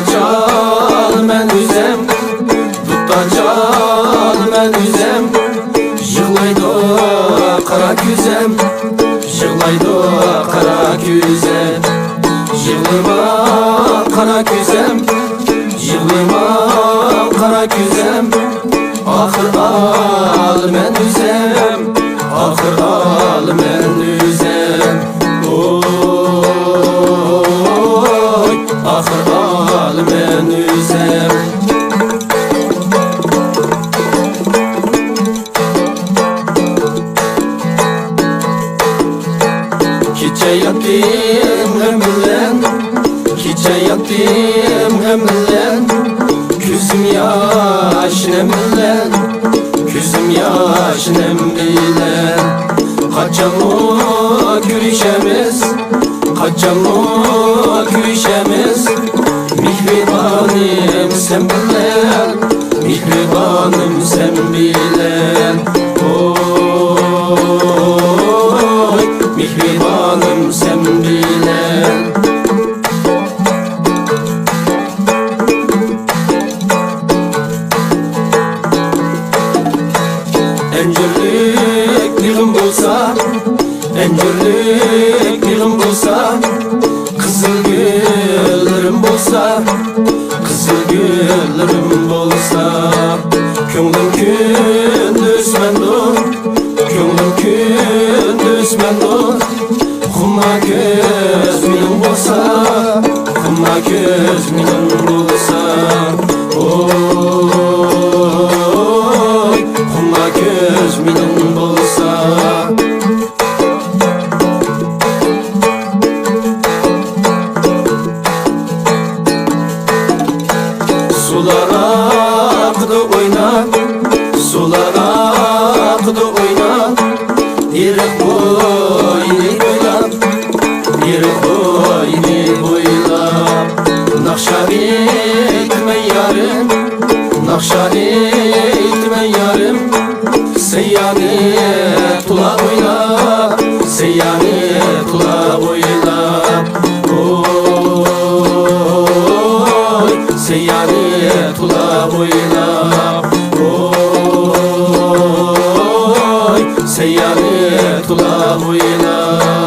Tutacal men üzem, tutacal men üzem. Yığlaydı kara güzem, yığlaydı kara güzem. Yığlayma kara güzem, yığlayma kara güzem. Ahır al men üzem, ahır al men üzem. Oy, ahır al men üzem. Kiçe yattım hemlen, kiçe yattım hemlen. Küzüm yaş nemlen, küzüm yaş nem bilen. Kaçamı gülüşemiz, kaçamı gülüşemiz. Mihribanım sen bilen, mihribanım sen bilen. Oy, mihribanım sen bilen. Encürlük dilim bulsa, encürlük dilim bulsa. Kızıl güllerim bulsa, kızıl güllerim bulsa. Könglim gündüz mendun, könglim gündüz mendun. Xumma göz minim bulsa, xumma göz minim bulsa. Oy, xumma göz minim bulsa. Sular akdı oynar, sular akdı oynar. Yirek boyni boylap, yirek boyni boylap. Nakşa etme yarım, nakşa etme yarım. Seyyane tula oynap, seyyane tula oynap. Oy, seyyane tula oynap. Oy, seyyane tula oynap.